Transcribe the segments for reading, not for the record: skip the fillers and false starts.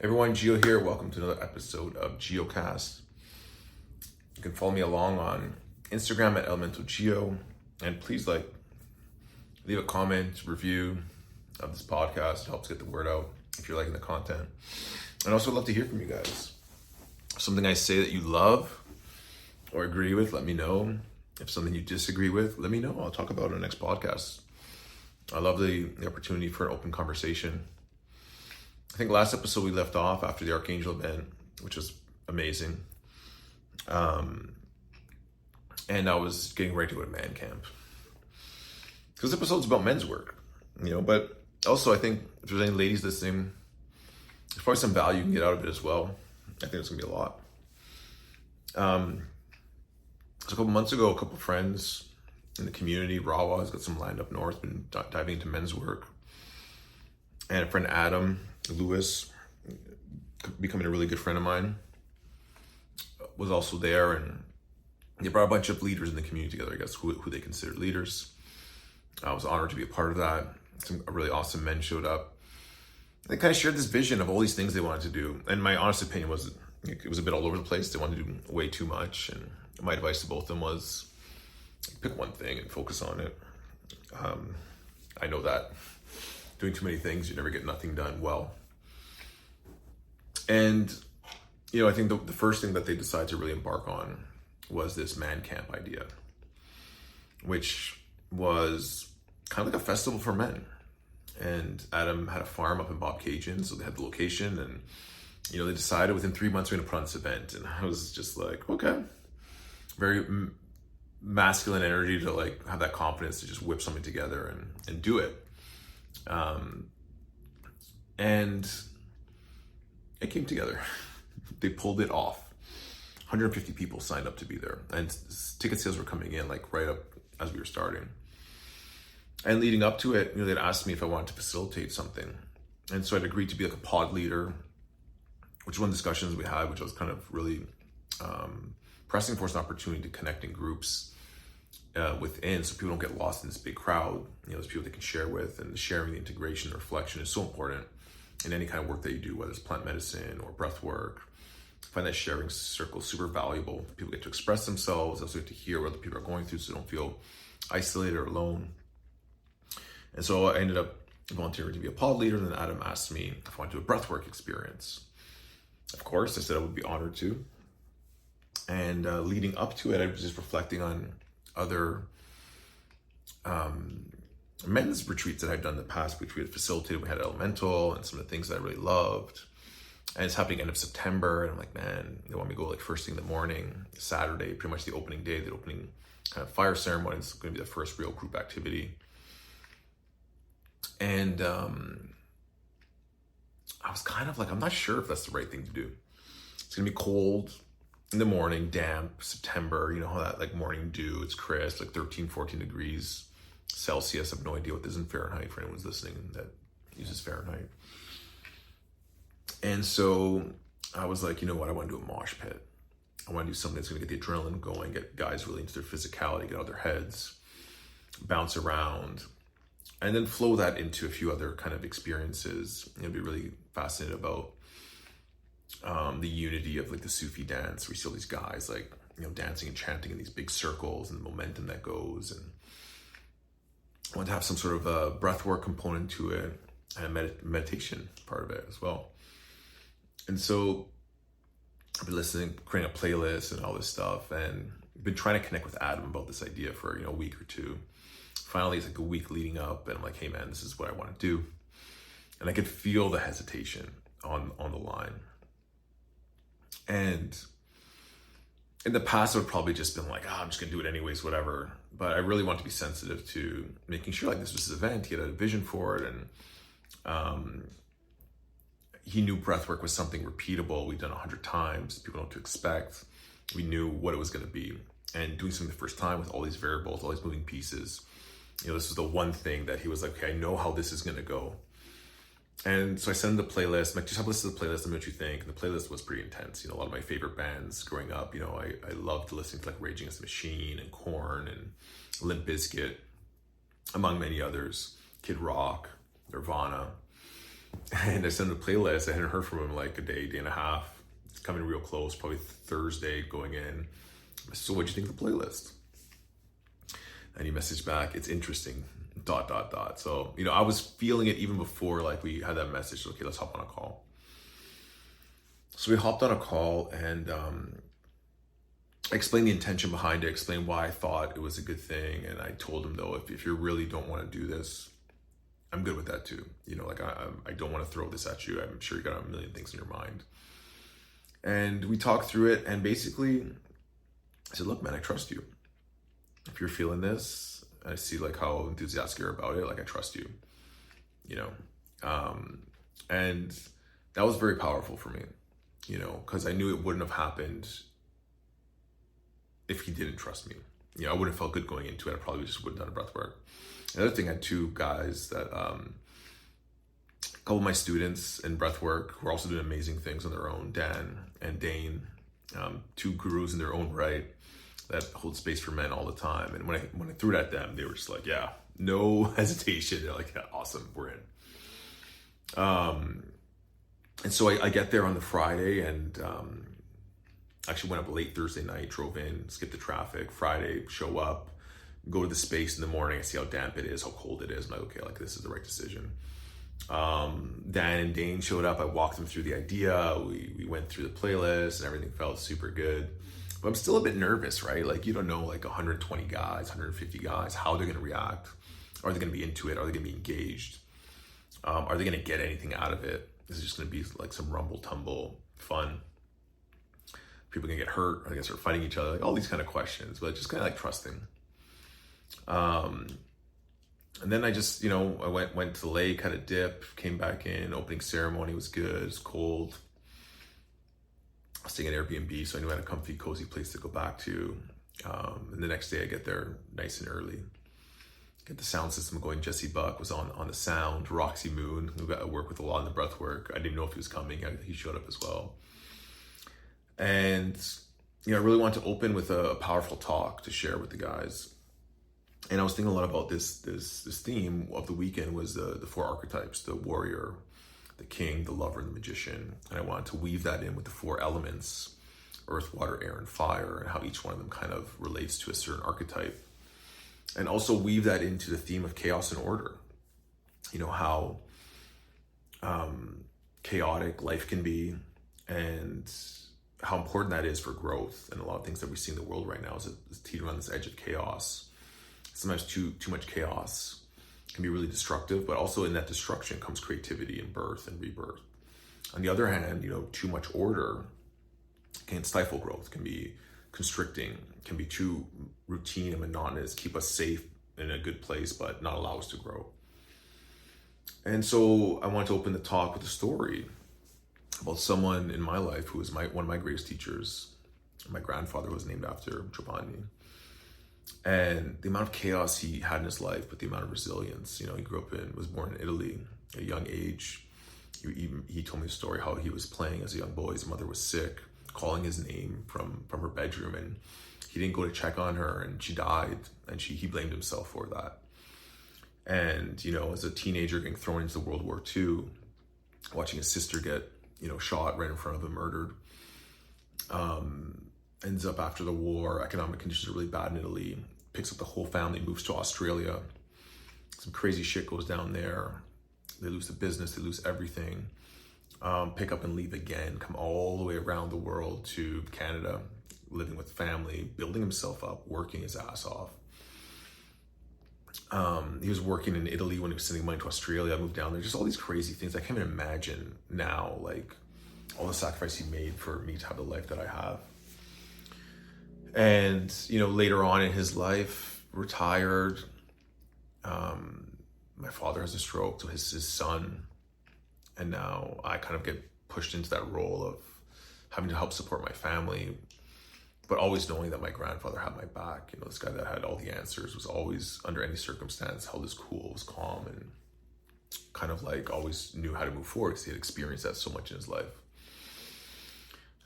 Everyone, Gio here. Welcome to another episode of Giocast. You can follow me along on Instagram at elementalgeo, and please leave a comment, review of this podcast. It helps get the word out if you're liking the content. And also love to hear from you guys. Something I say that you love or agree with, let me know. If something you disagree with, let me know. I'll talk about it in the next podcast. I love the opportunity for an open conversation. I think last episode we left off after the Archangel event, which was amazing. And I was getting ready to go to Mancamp. Because this episode's about men's work, but also I think if there's any ladies listening, there's probably some value you can get out of it as well. I think it's gonna be a lot. So a couple months ago, a couple friends in the community, Rawa has got some lined up north, been diving into men's work. And a friend, Adam Lewis, becoming a really good friend of mine, was also there, and they brought a bunch of leaders in the community together, I guess, who they considered leaders. I was honored to be a part of that. Some really awesome men showed up. They kind of shared this vision of all these things they wanted to do. And my honest opinion was it was a bit all over the place. They wanted to do way too much. And my advice to both of them was pick one thing and focus on it. I know that doing too many things, you never get nothing done well. And, I think the first thing that they decided to really embark on was this Mancamp idea, which was kind of like a festival for men. And Adam had a farm up in Bob Cajun, so they had the location, and, they decided within 3 months we're gonna put on this event. And I was just like, okay. Very masculine energy to have that confidence to just whip something together and do it. And it came together. They pulled it off. 150 people signed up to be there, and ticket sales were coming in right up as we were starting. And leading up to it, they'd asked me if I wanted to facilitate something, and so I'd agreed to be a pod leader, which one of the discussions we had, which I was kind of really pressing for, an opportunity to connect in groups within, so people don't get lost in this big crowd. There's people they can share with, and the sharing, the integration, the reflection is so important in any kind of work that you do, whether it's plant medicine or breath work. I find that sharing circle super valuable. People get to express themselves, also get to hear what other people are going through, so they don't feel isolated or alone. And so I ended up volunteering to be a pod leader, and then Adam asked me if I wanted to do a breathwork experience. Of course, I said I would be honored to. And leading up to it, I was just reflecting on other men's retreats that I'd done in the past, which we had facilitated. We had Elemental and some of the things that I really loved. And it's happening end of September, and I'm like, man, they want me to go first thing in the morning, Saturday, pretty much the opening day, the opening kind of fire ceremony. It's going to be the first real group activity. And I was kind of I'm not sure if that's the right thing to do. It's going to be cold in the morning, damp, September, how that morning dew, it's crisp, 13, 14 degrees Celsius. I have no idea what this is in Fahrenheit for anyone who's listening that uses Fahrenheit. And so I was like, you know what, I want to do a mosh pit. I want to do something that's going to get the adrenaline going, get guys really into their physicality, get out of their heads, bounce around, and then flow that into a few other kind of experiences. Be really fascinated about the unity of the Sufi dance, where you see all these guys dancing and chanting in these big circles, and the momentum that goes. And I want to have some sort of a breathwork component to it, and a meditation part of it as well. And so I've been listening, creating a playlist and all this stuff, and been trying to connect with Adam about this idea for a week or two. Finally, it's a week leading up, and I'm like, hey man, this is what I want to do. And I could feel the hesitation on the line. And in the past, I would probably just been I'm just gonna do it anyways, whatever. But I really want to be sensitive to making sure this was his event, he had a vision for it, and he knew breathwork was something repeatable. We'd done 100 times, people know what to expect. We knew what it was gonna be. And doing something the first time with all these variables, all these moving pieces, this was the one thing that he was like, okay, I know how this is gonna go. And so I sent him the playlist. I'm like, just have a listen to the playlist, let me know what you think. And the playlist was pretty intense. A lot of my favorite bands growing up, I loved listening to Rage Against the Machine and Korn and Limp Bizkit, among many others, Kid Rock, Nirvana. And I sent him a playlist. I hadn't heard from him in like a day and a half. It's coming real close, probably Thursday going in. So what'd you think of the playlist? And he messaged back, it's interesting, ... So, I was feeling it even before like we had that message. Okay, let's hop on a call. So we hopped on a call and I explained the intention behind it, explained why I thought it was a good thing. And I told him though, if you really don't want to do this, I'm good with that too. Like I don't want to throw this at you. I'm sure you got a million things in your mind. And we talked through it, and basically I said, look, man, I trust you. If you're feeling this, I see like how enthusiastic you're about it. Like I trust you, and that was very powerful for me, because I knew it wouldn't have happened if he didn't trust me. I wouldn't have felt good going into it. I probably just wouldn't have done a breath work. Another thing, I had two guys that, a couple of my students in breath work who are also doing amazing things on their own, Dan and Dane, two gurus in their own right that hold space for men all the time. And when I threw it at them, they were just like, yeah, no hesitation. They're like, yeah, awesome, we're in. And so I get there on the Friday and actually went up late Thursday night, drove in, skipped the traffic. Friday, show up, go to the space in the morning. I see how damp it is, how cold it is. I'm like, okay, like this is the right decision. Dan and Dane showed up. I walked them through the idea. We went through the playlist and everything felt super good. But I'm still a bit nervous, right? Like you don't know like 120 guys, 150 guys, how they're going to react. Are they going to be into it? Are they going to be engaged? Are they going to get anything out of it? Is it just going to be like some rumble tumble fun? People going to get hurt? Are they going to start fighting each other? Like all these kind of questions, but just kind of like trusting. And then I just, I went to the lake, had a dip, came back in. Opening ceremony was good. It's cold. I was staying at Airbnb, so I knew I had a comfy, cozy place to go back to. And the next day I get there nice and early. Get the sound system going. Jesse Buck was on the sound. Roxy Moon, who got to work with a lot in the breath work. I didn't know if he was coming. He showed up as well. And, I really wanted to open with a powerful talk to share with the guys. And I was thinking a lot about this theme of the weekend was the four archetypes: the warrior, the king, the lover, and the magician. And I wanted to weave that in with the four elements: earth, water, air, and fire, and how each one of them kind of relates to a certain archetype. And also weave that into the theme of chaos and order. How chaotic life can be, and how important that is for growth. And a lot of things that we see in the world right now is teetering on this edge of chaos. Sometimes too much chaos can be really destructive, but also in that destruction comes creativity and birth and rebirth. On the other hand, too much order can stifle growth, can be constricting, can be too routine and monotonous, keep us safe in a good place, but not allow us to grow. And so I wanted to open the talk with a story about someone in my life who was one of my greatest teachers. My grandfather was named after Giovanni. And the amount of chaos he had in his life, but the amount of resilience. He was born in Italy at a young age. He told me a story how he was playing as a young boy. His mother was sick, calling his name from her bedroom, and he didn't go to check on her, and she died, and he blamed himself for that. And, as a teenager getting thrown into World War II, watching his sister get, shot right in front of him, murdered. Ends up after the war, economic conditions are really bad in Italy, picks up the whole family, moves to Australia. Some crazy shit goes down there. They lose the business, they lose everything. Pick up and leave again, come all the way around the world to Canada, living with family, building himself up, working his ass off. He was working in Italy when he was sending money to Australia. I moved down there, just all these crazy things. I can't even imagine now, like all the sacrifice he made for me to have the life that I have. And, later on in his life, retired. My father has a stroke, so his son. And now I kind of get pushed into that role of having to help support my family, but always knowing that my grandfather had my back. This guy that had all the answers, was always, under any circumstance, held his cool, was calm, and kind of like always knew how to move forward because he had experienced that so much in his life.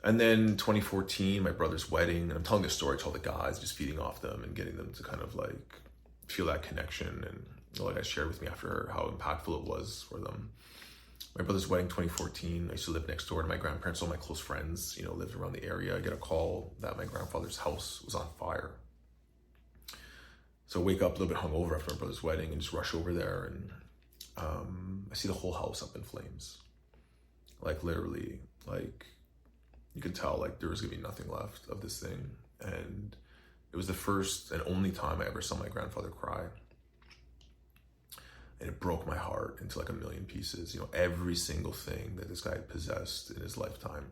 And then 2014, my brother's wedding, and I'm telling this story to all the guys, just feeding off them and getting them to kind of like feel that connection. And like I shared with me after how impactful it was for them. My brother's wedding, 2014. I used to live next door to my grandparents. All my close friends, lived around the area. I get a call that my grandfather's house was on fire. So I wake up a little bit hungover after my brother's wedding and just rush over there, and I see the whole house up in flames. Like literally, like you could tell like there was gonna be nothing left of this thing. And it was the first and only time I ever saw my grandfather cry. And it broke my heart into like a million pieces. Every single thing that this guy had possessed in his lifetime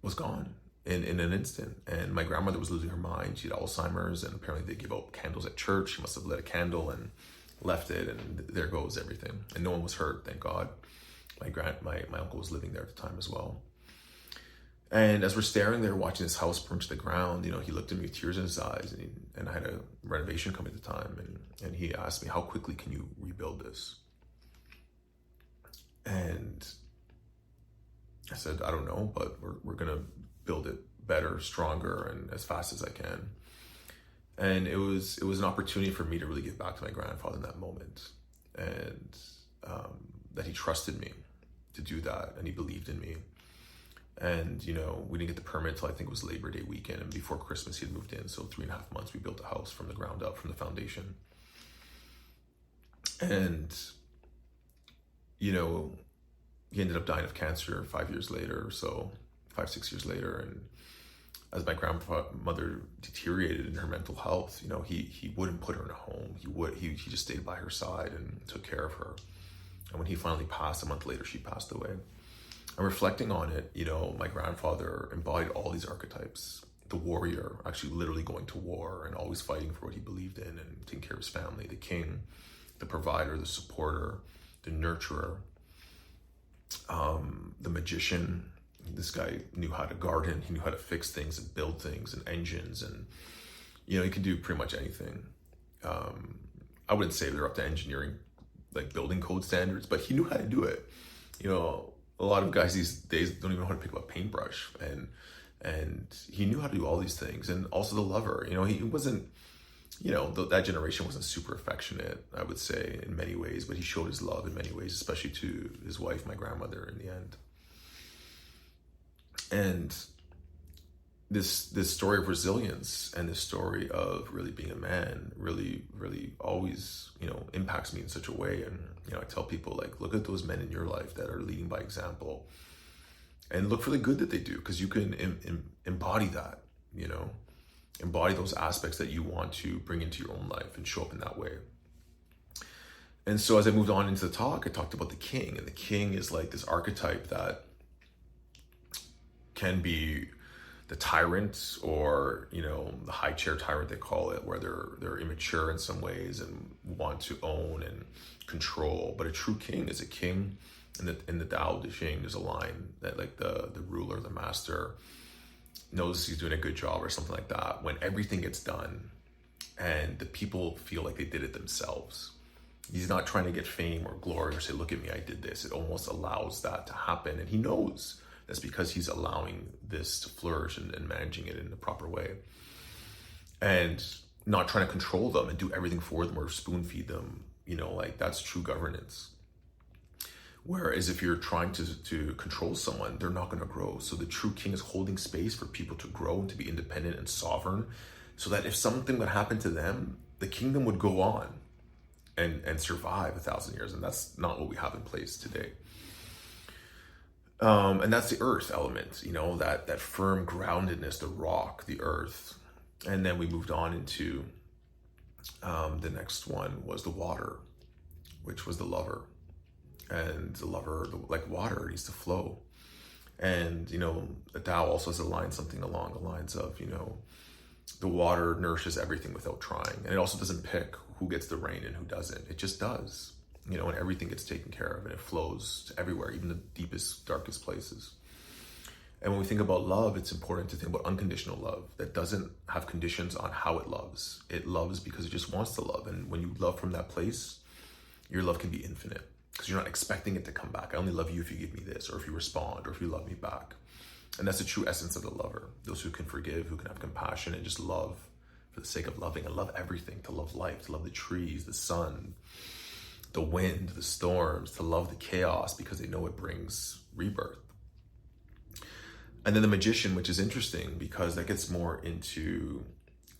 was gone in an instant. And my grandmother was losing her mind. She had Alzheimer's, and apparently they give out candles at church. She must have lit a candle and left it, and there goes everything. And no one was hurt, thank God. My uncle was living there at the time as well. And as we're staring there watching this house burn to the ground, he looked at me with tears in his eyes, and I had a renovation coming at the time, and he asked me, how quickly can you rebuild this? And I said, I don't know, but we're gonna build it better, stronger, and as fast as I can. And it was an opportunity for me to really give back to my grandfather in that moment, and that he trusted me to do that, and he believed in me. And, we didn't get the permit till I think it was Labor Day weekend, and before Christmas he had moved in. So 3.5 months we built the house from the ground up, from the foundation. And, he ended up dying of cancer 5 years later or so, 5-6 years later. And as my grandmother deteriorated in her mental health, he wouldn't put her in a home. He just stayed by her side and took care of her. And when he finally passed, a month later, she passed away. And reflecting on it, my grandfather embodied all these archetypes. The warrior, actually literally going to war and always fighting for what he believed in and taking care of his family. The king, the provider, the supporter, the nurturer, the magician. This guy knew how to garden. He knew how to fix things and build things and engines. And, he could do pretty much anything. I wouldn't say they're up to engineering, like building code standards, but he knew how to do it. A lot of guys these days don't even know how to pick up a paintbrush, and he knew how to do all these things. And also the lover, he wasn't, that generation wasn't super affectionate, I would say, in many ways, but he showed his love in many ways, especially to his wife, my grandmother, in the end. And this story of resilience and this story of really being a man really, really always, impacts me in such a way. And, I tell people, like, look at those men in your life that are leading by example and look for the good that they do, because you can embody that, embody those aspects that you want to bring into your own life and show up in that way. And so as I moved on into the talk, I talked about the king, and the king is like this archetype that can be the tyrant, or the high chair tyrant, they call it, where they're immature in some ways and want to own and control. But a true king is a king. In the Tao Te Ching, there's a line that like the ruler, the master, knows he's doing a good job or something like that when everything gets done and the people feel like they did it themselves. He's not trying to get fame or glory or say, look at me, I did this. It almost allows that to happen, and he knows that's because he's allowing this to flourish and managing it in the proper way, and not trying to control them and do everything for them or spoon feed them. Like that's true governance. Whereas if you're trying to control someone, they're not going to grow. So the true king is holding space for people to grow and to be independent and sovereign, so that if something would happen to them, the kingdom would go on and survive 1,000 years. And that's not what we have in place today. And that's the earth element, that firm groundedness, the rock, the earth. And then we moved on into the next one was the water, which was the lover. And the lover, like water, needs to flow. And, the Tao also has a line, something along the lines of, the water nourishes everything without trying. And it also doesn't pick who gets the rain and who doesn't. It just does. And everything gets taken care of, and it flows to everywhere, even the deepest, darkest places. And when we think about love, it's important to think about unconditional love that doesn't have conditions on how it loves. It loves because it just wants to love. And when you love from that place, your love can be infinite, because you're not expecting it to come back. I only love you if you give me this, or if you respond, or if you love me back. And that's the true essence of the lover. Those who can forgive, who can have compassion, and just love for the sake of loving, and love everything, to love life, to love the trees, the sun, the wind, the storms, to love the chaos because they know it brings rebirth. And then the magician, which is interesting because that gets more into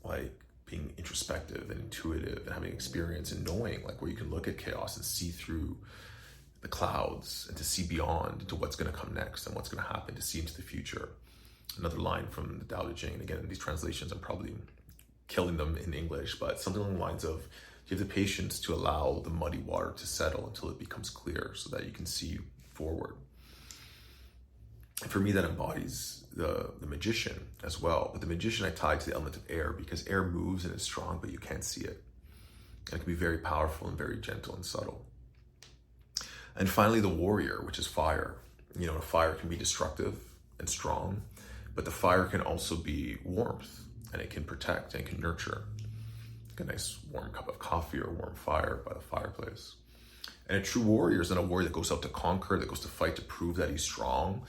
like being introspective and intuitive and having experience and knowing, like where you can look at chaos and see through the clouds and to see beyond to what's going to come next and what's going to happen, to see into the future. Another line from the Tao Te Ching. Again, these translations, I'm probably killing them in English, but something along the lines of, you have the patience to allow the muddy water to settle until it becomes clear so that you can see forward. And for me, that embodies the magician as well. But the magician I tied to the element of air because air moves and is strong, but you can't see it. And it can be very powerful and very gentle and subtle. And finally, the warrior, which is fire. You know, fire can be destructive and strong, but the fire can also be warmth, and it can protect and it can nurture. Like a nice warm cup of coffee or warm fire by the fireplace. And a true warrior is not a warrior that goes out to conquer, that goes to fight to prove that he's strong.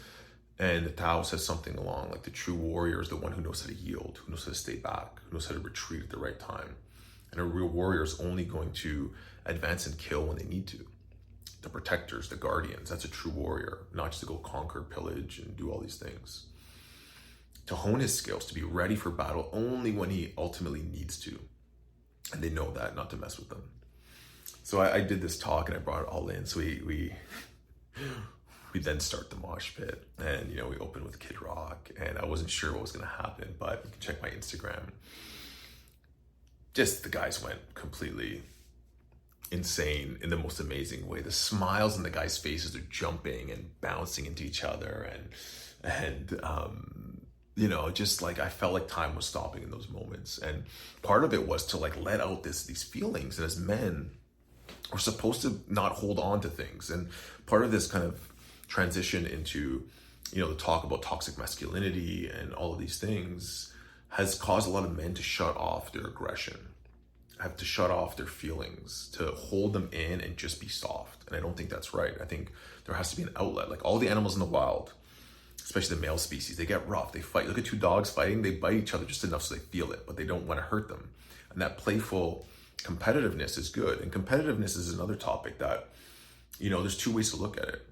And the Tao says something along like the true warrior is the one who knows how to yield, who knows how to stay back, who knows how to retreat at the right time. And a real warrior is only going to advance and kill when they need to. The protectors, the guardians, that's a true warrior, not just to go conquer, pillage, and do all these things. To hone his skills, to be ready for battle only when he ultimately needs to. And they know that, not to mess with them. So I did this talk and I brought it all in. So we then start the mosh pit, and we open with Kid Rock, and I wasn't sure what was going to happen, but you can check my Instagram. Just the guys went completely insane in the most amazing way. The smiles on the guys' faces are jumping and bouncing into each other, and just like I felt like time was stopping in those moments. And part of it was to like let out these feelings, and as men, we're supposed to not hold on to things. And part of this kind of transition into the talk about toxic masculinity and all of these things has caused a lot of men to shut off their aggression, have to shut off their feelings, to hold them in and just be soft. And I don't think that's right. I think there has to be an outlet. Like all the animals in the wild, especially the male species, they get rough, they fight. Look at two dogs fighting, they bite each other just enough so they feel it, but they don't want to hurt them. And that playful competitiveness is good. And competitiveness is another topic that, there's two ways to look at it.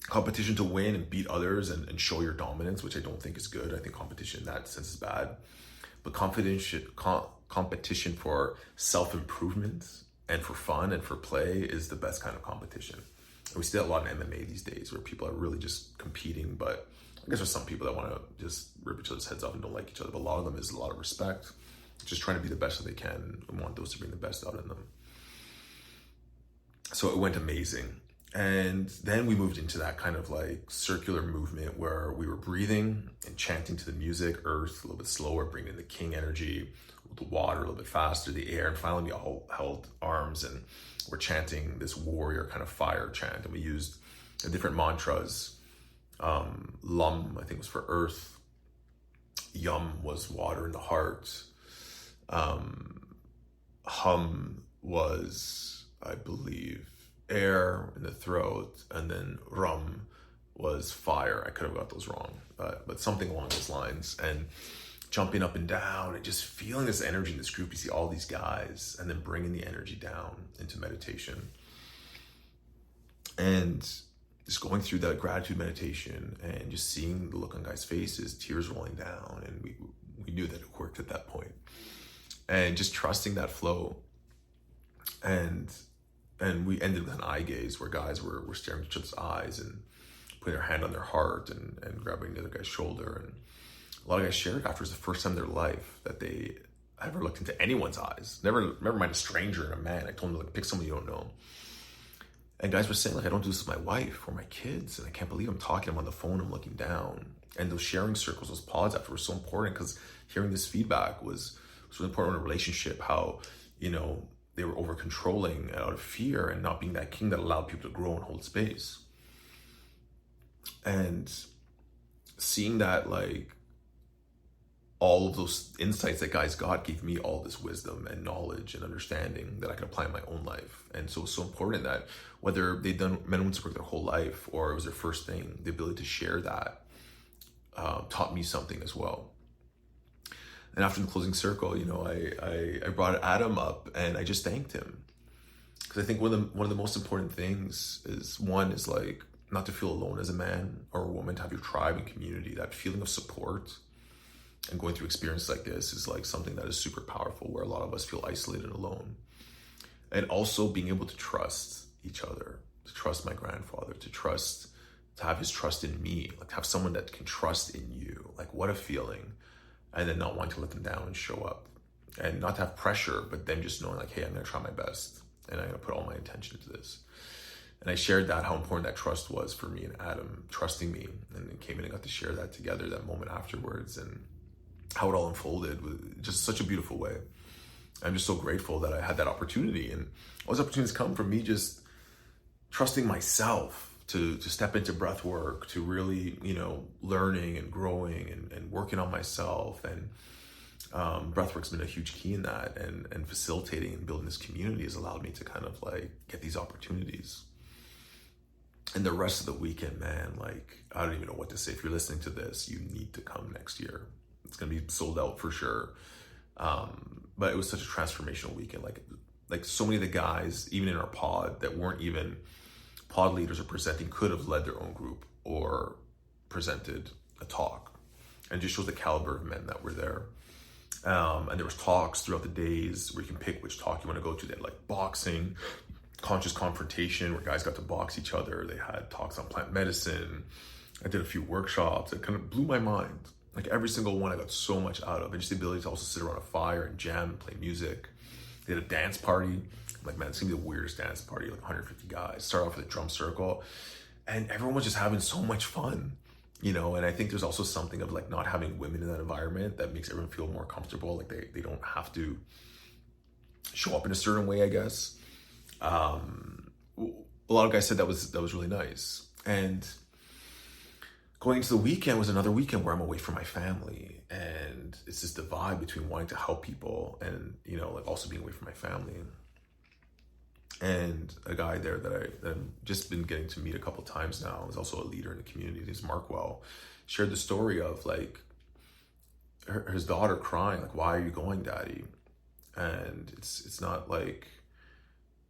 Competition to win and beat others and show your dominance, which I don't think is good. I think competition in that sense is bad. But competition for self-improvement and for fun and for play is the best kind of competition. And we see that a lot in MMA these days, where people are really just competing. But I guess there's some people that want to just rip each other's heads off and don't like each other. But a lot of them is a lot of respect, just trying to be the best that they can and want those to bring the best out in them. So it went amazing. And then we moved into that kind of like circular movement where we were breathing and chanting to the music, earth a little bit slower, bringing in the king energy, the water a little bit faster, the air, and finally we all held arms and we're chanting this warrior kind of fire chant. And we used different mantras. Lum, I think, was for earth. Yum was water in the heart. Hum was, I believe, air in the throat, and then rum was fire. I could have got those wrong, but something along those lines. And jumping up and down and just feeling this energy in this group. You see all these guys, and then bringing the energy down into meditation. And just going through that gratitude meditation and just seeing the look on guys' faces, tears rolling down, and we knew that it worked at that point. And just trusting that flow. And we ended with an eye gaze where guys were staring at each other's eyes and putting their hand on their heart and grabbing the other guy's shoulder. And a lot of guys shared after it was the first time in their life that they ever looked into anyone's eyes. Never mind a stranger and a man. I told them to pick someone you don't know. And guys were saying, I don't do this with my wife or my kids. And I can't believe I'm talking to them on the phone. I'm looking down. And those sharing circles, those pods after were so important because hearing this feedback was really important in a relationship. How, they were over controlling out of fear and not being that king that allowed people to grow and hold space. And seeing that, all of those insights that guys got gave me all this wisdom and knowledge and understanding that I could apply in my own life. And so it's so important that whether they've done men and women's work their whole life or it was their first thing, the ability to share that taught me something as well. And after the closing circle, I brought Adam up and I just thanked him. Because I think one of the most important things is, one is like not to feel alone as a man or a woman, to have your tribe and community. That feeling of support and going through experiences like this is like something that is super powerful, where a lot of us feel isolated and alone. And also being able to trust each other, to trust my grandfather, to have his trust in me, like have someone that can trust in you. Like, what a feeling. And then not wanting to let them down and show up, and not to have pressure, but then just knowing like, hey, I'm gonna try my best and I'm gonna put all my attention into this. And I shared that, how important that trust was for me and Adam, trusting me, and then came in and got to share that together, that moment afterwards, and how it all unfolded was just such a beautiful way. I'm just so grateful that I had that opportunity, and all those opportunities come from me just trusting myself to step into breath work, to really, learning and growing and working on myself. And breathwork's been a huge key in that, and facilitating and building this community has allowed me to kind of like get these opportunities. And the rest of the weekend, man, like, I don't even know what to say. If you're listening to this, you need to come next year. It's going to be sold out for sure. But it was such a transformational weekend. Like so many of the guys, even in our pod, that weren't even pod leaders or presenting, could have led their own group or presented a talk. And it just shows the caliber of men that were there. And there was talks throughout the days where you can pick which talk you want to go to. They had like boxing, conscious confrontation, where guys got to box each other. They had talks on plant medicine. I did a few workshops. It kind of blew my mind. Like every single one I got so much out of. And just the ability to also sit around a fire and jam and play music. They had a dance party. I'm like, man, it's gonna be the weirdest dance party, like 150 guys. Start off with a drum circle. And everyone was just having so much fun, and I think there's also something of like not having women in that environment that makes everyone feel more comfortable. Like they don't have to show up in a certain way, I guess. A lot of guys said that was really nice. And going into the weekend was another weekend where I'm away from my family, and it's this divide between wanting to help people and, like also being away from my family. And a guy there that I've just been getting to meet a couple times now, is also a leader in the community, he's Markwell, shared the story of like his daughter crying, like, why are you going, Daddy? And it's not like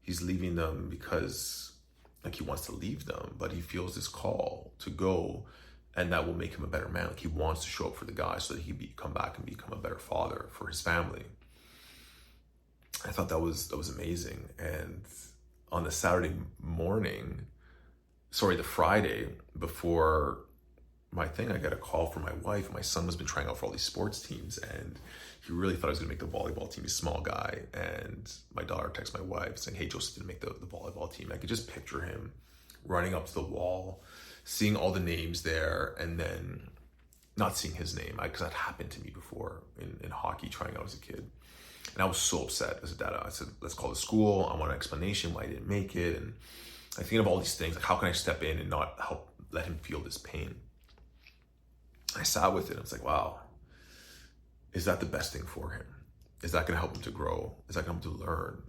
he's leaving them because like he wants to leave them, but he feels this call to go, and that will make him a better man. Like he wants to show up for the guy so that he come back and become a better father for his family. I thought that was amazing. And on the the Friday before my thing, I got a call from my wife. My son has been trying out for all these sports teams, and he really thought I was gonna make the volleyball team. He's a small guy. And my daughter texted my wife saying, hey, Joseph didn't make the volleyball team. I could just picture him running up to the wall, seeing all the names there, and then not seeing his name, because that happened to me before in hockey, trying out as a kid. And I was so upset as a dad. I said, let's call the school. I want an explanation why I didn't make it. And I think of all these things, like how can I step in and not let him feel this pain? I sat with it. I was like, wow, is that the best thing for him? Is that gonna help him to grow? Is that gonna help him to learn?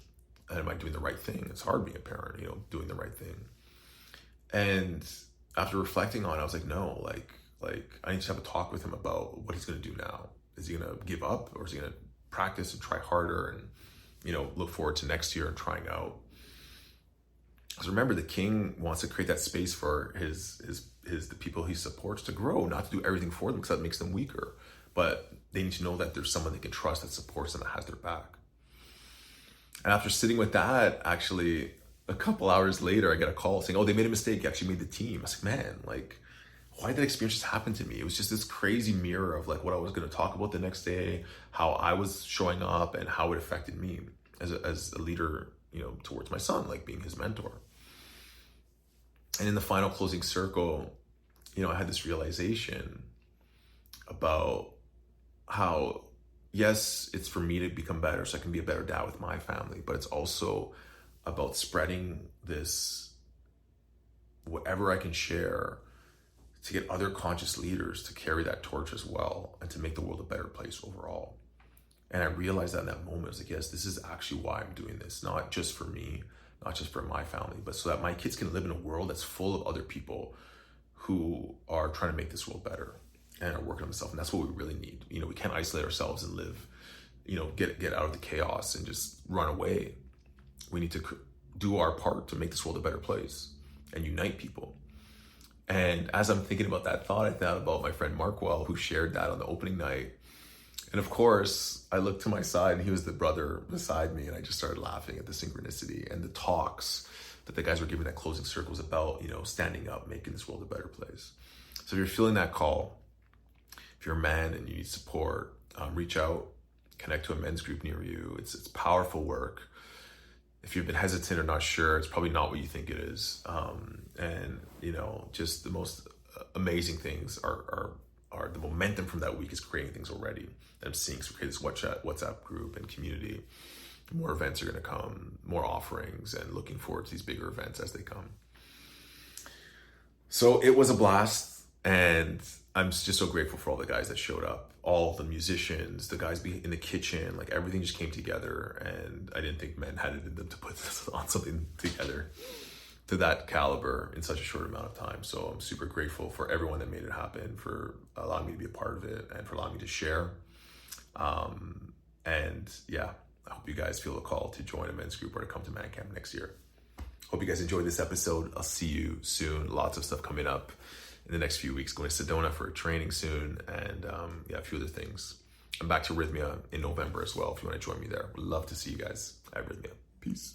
And am I doing the right thing? It's hard being a parent, doing the right thing. And after reflecting on it, I was like, no, like I need to have a talk with him about what he's gonna do now. Is he gonna give up, or is he gonna practice and try harder and, look forward to next year and trying out? Because remember, the king wants to create that space for the people he supports to grow, not to do everything for them, because that makes them weaker. But they need to know that there's someone they can trust that supports them, that has their back. And after sitting with that, actually, a couple hours later, I get a call saying, oh, they made a mistake. You actually made the team. I was like, man, like, why did that experience just happen to me? It was just this crazy mirror of like what I was going to talk about the next day, how I was showing up, and how it affected me as a leader, towards my son, like being his mentor. And in the final closing circle, I had this realization about how, yes, it's for me to become better so I can be a better dad with my family, but it's also about spreading this, whatever I can share, to get other conscious leaders to carry that torch as well, and to make the world a better place overall. And I realized that in that moment, I was like, yes, this is actually why I'm doing this, not just for me, not just for my family, but so that my kids can live in a world that's full of other people who are trying to make this world better and are working on themselves. And that's what we really need. We can't isolate ourselves and live, get out of the chaos and just run away. We need to do our part to make this world a better place and unite people. And as I'm thinking about that thought, I thought about my friend Markwell, who shared that on the opening night. And of course, I looked to my side and he was the brother beside me, and I just started laughing at the synchronicity and the talks that the guys were giving at closing circles about, standing up, making this world a better place. So if you're feeling that call, if you're a man and you need support, reach out, connect to a men's group near you. It's powerful work. If you've been hesitant or not sure, it's probably not what you think it is. And just the most amazing things are the momentum from that week is creating things already. And I'm seeing, so we create this WhatsApp group and community. More events are going to come, more offerings, and looking forward to these bigger events as they come. So it was a blast, and I'm just so grateful for all the guys that showed up, all the musicians, the guys in the kitchen, like everything just came together, and I didn't think men had it in them to put this on something together to that caliber in such a short amount of time. So I'm super grateful for everyone that made it happen, for allowing me to be a part of it, and for allowing me to share. And yeah, I hope you guys feel a call to join a men's group or to come to Mancamp next year. Hope you guys enjoyed this episode. I'll see you soon. Lots of stuff coming up in the next few weeks. Going to Sedona for a training soon, and a few other things. I'm back to Rhythmia in November as well if you want to join me there. Would love to see you guys at Rhythmia. Peace.